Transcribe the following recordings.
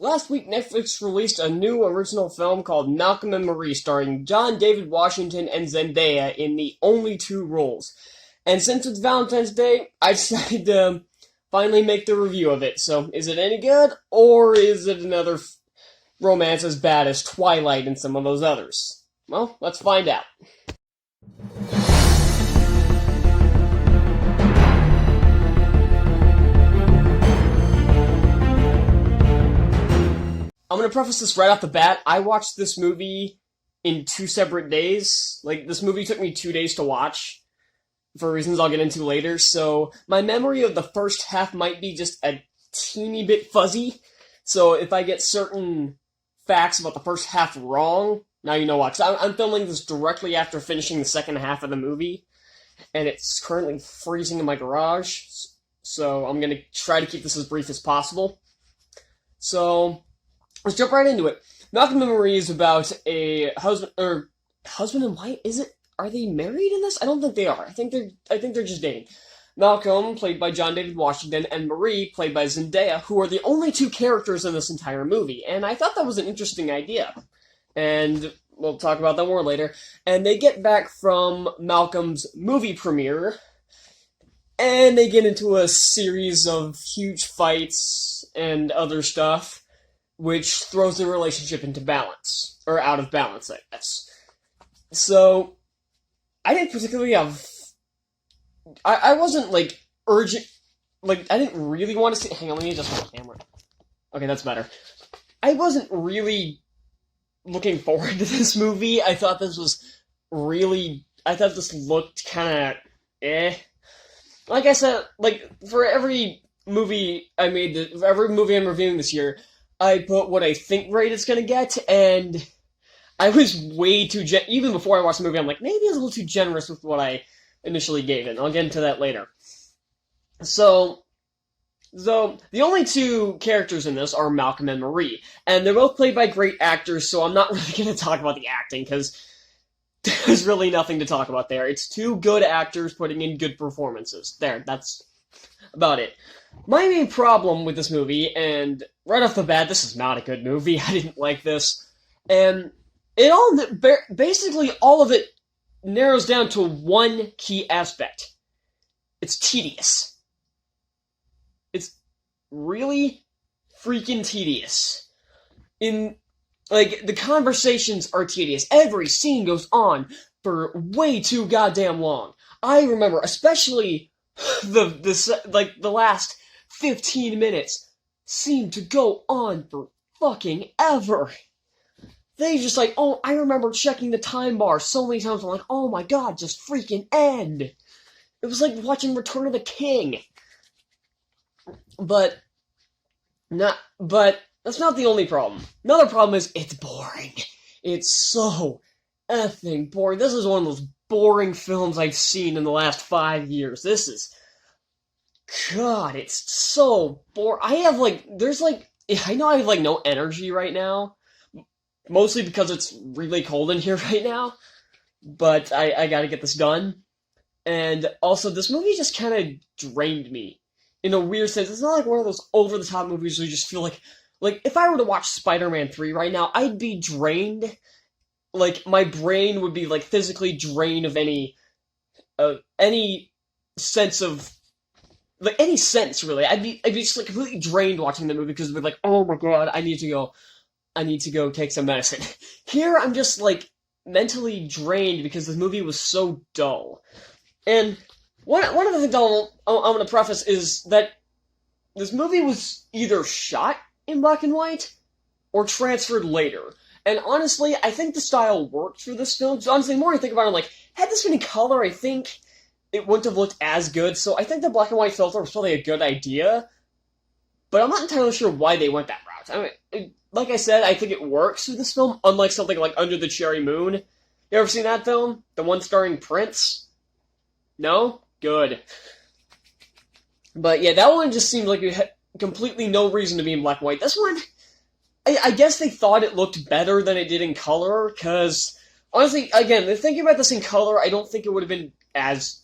Last week, Netflix released a new original film called Malcolm and Marie, starring John David Washington and Zendaya in the only two roles. And since it's Valentine's Day, I decided to finally make the review of it. So, is it any good, or is it another romance as bad as Twilight and some of those others? Well, let's find out. I'm gonna preface this right off the bat. I watched this movie in two separate days. Like, this movie took me 2 days to watch, for reasons I'll get into later, so my memory of the first half might be just a teeny bit fuzzy. So if I get certain facts about the first half wrong, now you know why. 'Cause I'm filming this directly after finishing the second half of the movie, and it's currently freezing in my garage, so I'm gonna try to keep this as brief as possible. So, let's jump right into it. Malcolm and Marie is about a husband and wife. Is it? Are they married in this? I don't think they are. I think they're just dating. Malcolm, played by John David Washington, and Marie, played by Zendaya, who are the only two characters in this entire movie. And I thought that was an interesting idea. And we'll talk about that more later. And they get back from Malcolm's movie premiere, and they get into a series of huge fights and other stuff, which throws the relationship into balance, or out of balance, I guess. So, I didn't particularly have... I wasn't, urgent... I didn't really want to see... Hang on, let me adjust my camera. Okay, that's better. I wasn't really looking forward to this movie. I thought this looked kinda... Like I said, for every movie I'm reviewing this year, I put what I think grade it's gonna get, and I was way too even before I watched the movie, I'm like, maybe I was a little too generous with what I initially gave it, and I'll get into that later. So, the only two characters in this are Malcolm and Marie, and they're both played by great actors, so I'm not really gonna talk about the acting, because there's really nothing to talk about there. It's two good actors putting in good performances. There, that's about it. My main problem with this movie, and right off the bat, this is not a good movie. I didn't like this. And basically all of it narrows down to one key aspect. It's tedious. It's really freaking tedious. The conversations are tedious. Every scene goes on for way too goddamn long. I remember, especially the last 15 minutes seem to go on for fucking ever. They just I remember checking the time bar so many times, I'm like, oh my god, just freaking end. It was like watching Return of the King. But that's not the only problem. Another problem is, it's boring. It's so effing boring. This is one of those boring films I've seen in the last 5 years. God, it's so boring. I know I have no energy right now, mostly because it's really cold in here right now, but I gotta get this done. And also, this movie just kind of drained me in a weird sense. It's not like one of those over-the-top movies where you just feel like if I were to watch Spider-Man 3 right now, I'd be drained. My brain would be physically drained of any sense of any sense, really. I'd be just completely drained watching the movie, because I'd be like, oh my god, I need to go take some medicine. Here, I'm just mentally drained because the movie was so dull. And one of the things I'm gonna preface is that this movie was either shot in black and white or transferred later. And honestly, I think the style worked for this film. So honestly, the more I think about it, had this been in color, I think it wouldn't have looked as good. So I think the black and white filter was probably a good idea, but I'm not entirely sure why they went that route. I mean, like I said, I think it works for this film, unlike something like Under the Cherry Moon. You ever seen that film? The one starring Prince? No? Good. But yeah, that one just seemed like it had completely no reason to be in black and white. This one, I guess they thought it looked better than it did in color, because honestly, again, thinking about this in color, I don't think it would have been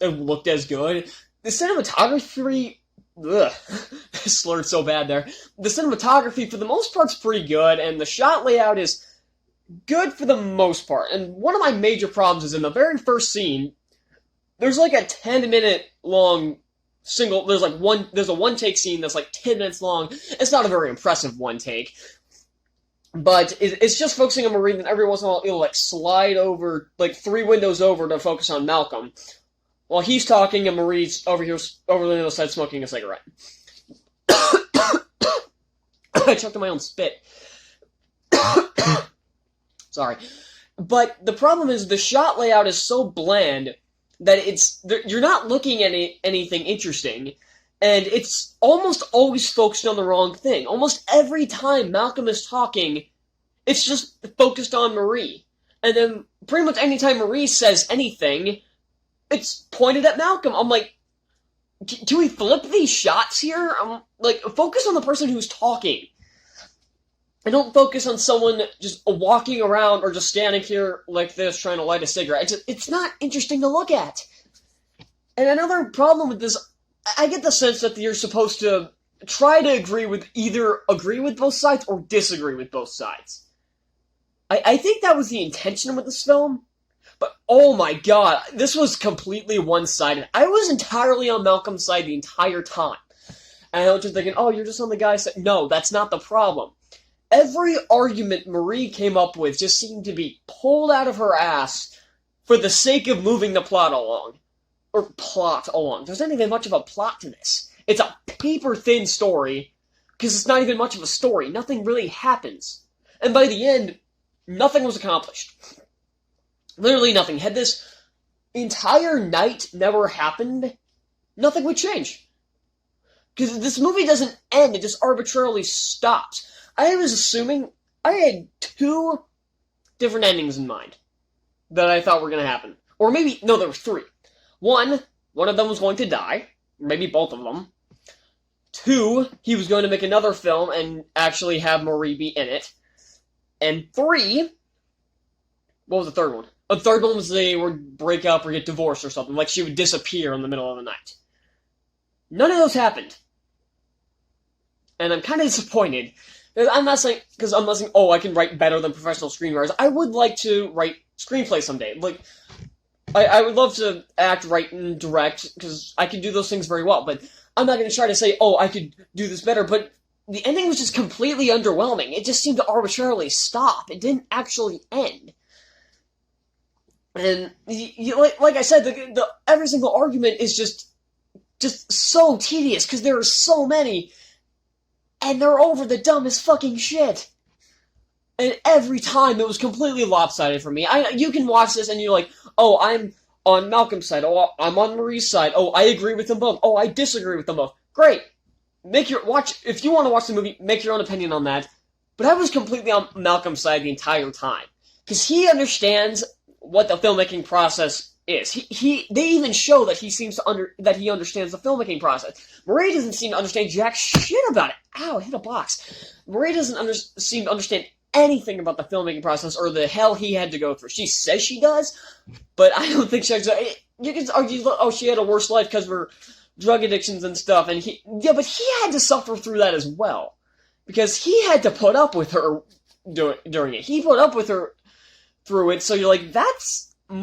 looked as good. The cinematography ugh, slurred so bad there. The cinematography, for the most part, is pretty good, and the shot layout is good for the most part. And one of my major problems is in the very first scene, there's like a 10-minute long there's a one-take scene that's like 10 minutes long. It's not a very impressive one-take, but it's just focusing on Marie, and every once in a while it'll like slide over, like 3 windows over to focus on Malcolm, while he's talking and Marie's over here, over the other side smoking a cigarette. I choked on my own spit. Sorry. But the problem is the shot layout is so bland that you're not looking at anything interesting, and it's almost always focused on the wrong thing. Almost every time Malcolm is talking, it's just focused on Marie. And then pretty much any time Marie says anything, it's pointed at Malcolm. I'm like, do we flip these shots here? I'm like, focus on the person who's talking. And don't focus on someone just walking around or just standing here like this trying to light a cigarette. It's not interesting to look at. And another problem with this, I get the sense that you're supposed to try to either agree with both sides or disagree with both sides. I think that was the intention with this film. But oh my god, this was completely one-sided. I was entirely on Malcolm's side the entire time. And I was just thinking, oh, you're just on the guy's side. No, that's not the problem. Every argument Marie came up with just seemed to be pulled out of her ass for the sake of moving the plot along. Or plot along. There's not even much of a plot to this. It's a paper-thin story, because it's not even much of a story. Nothing really happens. And by the end, nothing was accomplished. Literally nothing. Had this entire night never happened, nothing would change. Because this movie doesn't end, it just arbitrarily stops. I was assuming I had 2 different endings in mind that I thought were going to happen. Or maybe, no, there were 3. One of them was going to die. Maybe both of them. 2, he was going to make another film and actually have Marie be in it. And 3, what was the third one? A third one was they would break up or get divorced or something. Like she would disappear in the middle of the night. None of those happened. And I'm kind of disappointed. I'm not saying, oh, I can write better than professional screenwriters. I would like to write screenplays someday. Like, I would love to act, write, and direct, because I can do those things very well, but I'm not going to try to say, oh, I could do this better, but the ending was just completely underwhelming. It just seemed to arbitrarily stop. It didn't actually end. And, like I said, every single argument is just so tedious, because there are so many, and they're over the dumbest fucking shit. And every time it was completely lopsided for me. You can watch this and you're like, oh, I'm on Malcolm's side. Oh, I'm on Marie's side. Oh, I agree with them both. Oh, I disagree with them both. Great. If you want to watch the movie, make your own opinion on that. But I was completely on Malcolm's side the entire time. Because he understands what the filmmaking process is. They even show that he understands the filmmaking process. Marie doesn't seem to understand jack shit about it. Ow, I hit a box. Marie doesn't seem to understand anything about the filmmaking process or the hell he had to go through. She says she does, but I don't think she does. You can argue, oh, she had a worse life because of her drug addictions and stuff, but he had to suffer through that as well. Because he had to put up with her during it. He put up with her through it, so you're like, that's a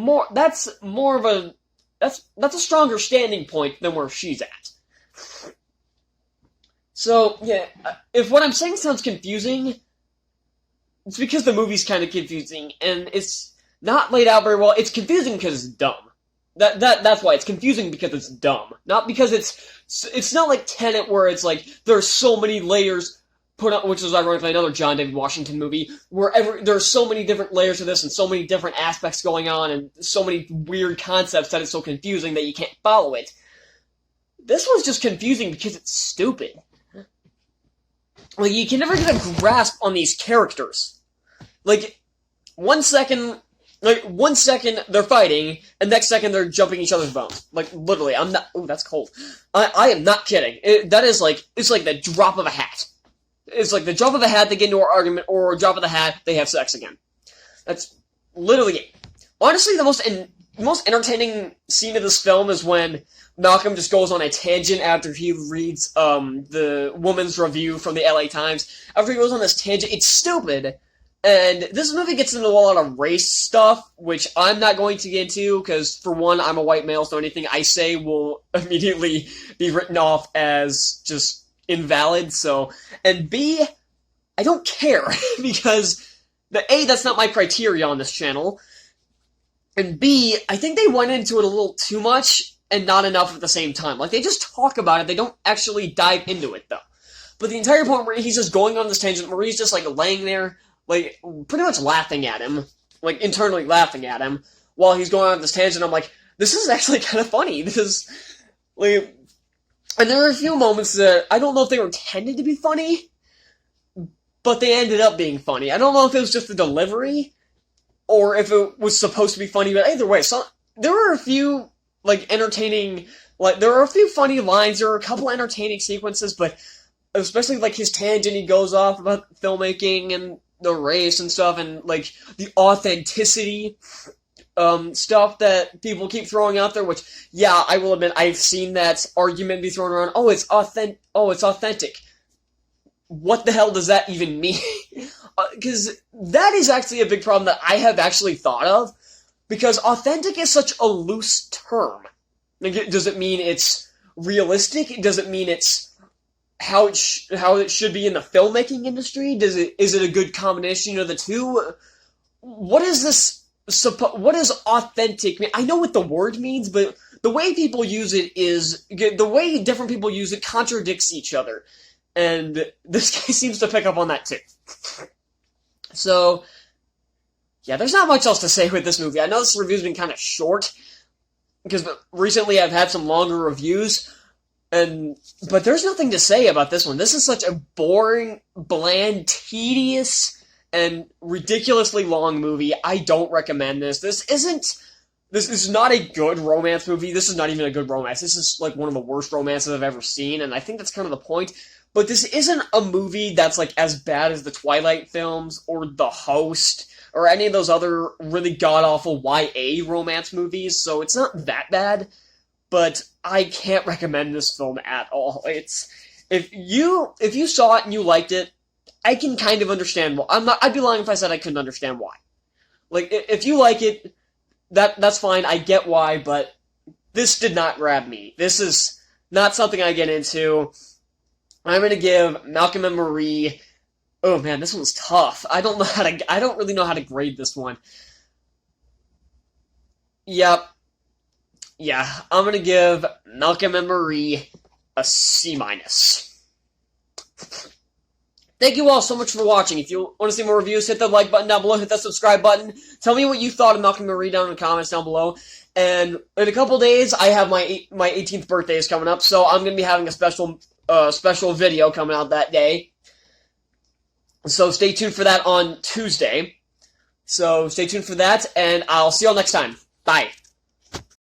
stronger standing point than where she's at. So, yeah, if what I'm saying sounds confusing, it's because the movie's kind of confusing, and it's not laid out very well. It's confusing because it's dumb. That's why. It's confusing because it's dumb. Not because it's not like Tenet where it's like, there's so many layers put up, which is ironically another John David Washington movie, where there's so many different layers to this and so many different aspects going on and so many weird concepts that it's so confusing that you can't follow it. This one's just confusing because it's stupid. Like, you can never get a grasp on these characters. Like, one second they're fighting, and next second they're jumping each other's bones. Like, literally, I'm not, ooh, that's cold. I am not kidding. It's like the drop of a hat. It's like the drop of a hat, they get into an argument, or a drop of the hat, they have sex again. That's literally it. Honestly, the most the most entertaining scene of this film is when Malcolm just goes on a tangent after he reads the woman's review from the LA Times. After he goes on this tangent, it's stupid. And this movie gets into a lot of race stuff, which I'm not going to get into, because for one, I'm a white male, so anything I say will immediately be written off as just invalid, so... And B, I don't care, because that's not my criteria on this channel, and B, I think they went into it a little too much, and not enough at the same time. Like, they just talk about it, they don't actually dive into it, though. But the entire point where he's just going on this tangent, Marie's just, like, laying there, like, pretty much laughing at him, like, internally laughing at him, while he's going on this tangent. I'm like, this is actually kind of funny. This is, like, and there are a few moments that I don't know if they were intended to be funny, but they ended up being funny. I don't know if it was just the delivery, or if it was supposed to be funny, but either way, there were a few, like, entertaining, like, there were a few funny lines, there were a couple entertaining sequences, but especially, like, his tangent, he goes off about filmmaking and the race and stuff, and, like, the authenticity, stuff that people keep throwing out there, which, yeah, I will admit, I've seen that argument be thrown around, oh, it's authentic. What the hell does that even mean? Because that is actually a big problem that I have actually thought of, because authentic is such a loose term. Like, does it mean it's realistic? Does it mean it's how it should be in the filmmaking industry? Is it a good combination of the two? What is this? What does authentic mean? I know what the word means, but the way people use it the way different people use it contradicts each other, and this guy seems to pick up on that too. So, yeah, there's not much else to say with this movie. I know this review's been kind of short, because recently I've had some longer reviews, but there's nothing to say about this one. This is such a boring, bland, tedious, and ridiculously long movie. I don't recommend this. This is not a good romance movie. This is not even a good romance. This is, like, one of the worst romances I've ever seen, and I think that's kind of the point. But this isn't a movie that's, like, as bad as the Twilight films, or The Host, or any of those other really god-awful YA romance movies, so it's not that bad, but I can't recommend this film at all. If you saw it and you liked it, I can kind of understand why. I'd be lying if I said I couldn't understand why. Like, if you like it, that's fine, I get why, but this did not grab me. This is not something I get into. I'm gonna give Malcolm and Marie... Oh man, this one's tough. I don't really know how to grade this one. Yep. Yeah, I'm gonna give Malcolm and Marie a C-. Thank you all so much for watching. If you want to see more reviews, hit the like button down below, hit that subscribe button. Tell me what you thought of Malcolm and Marie down in the comments down below. And in a couple days, I have my 18th birthday is coming up, so I'm going to be having a special video coming out that day. So stay tuned for that on Tuesday. So stay tuned for that, and I'll see y'all next time. Bye.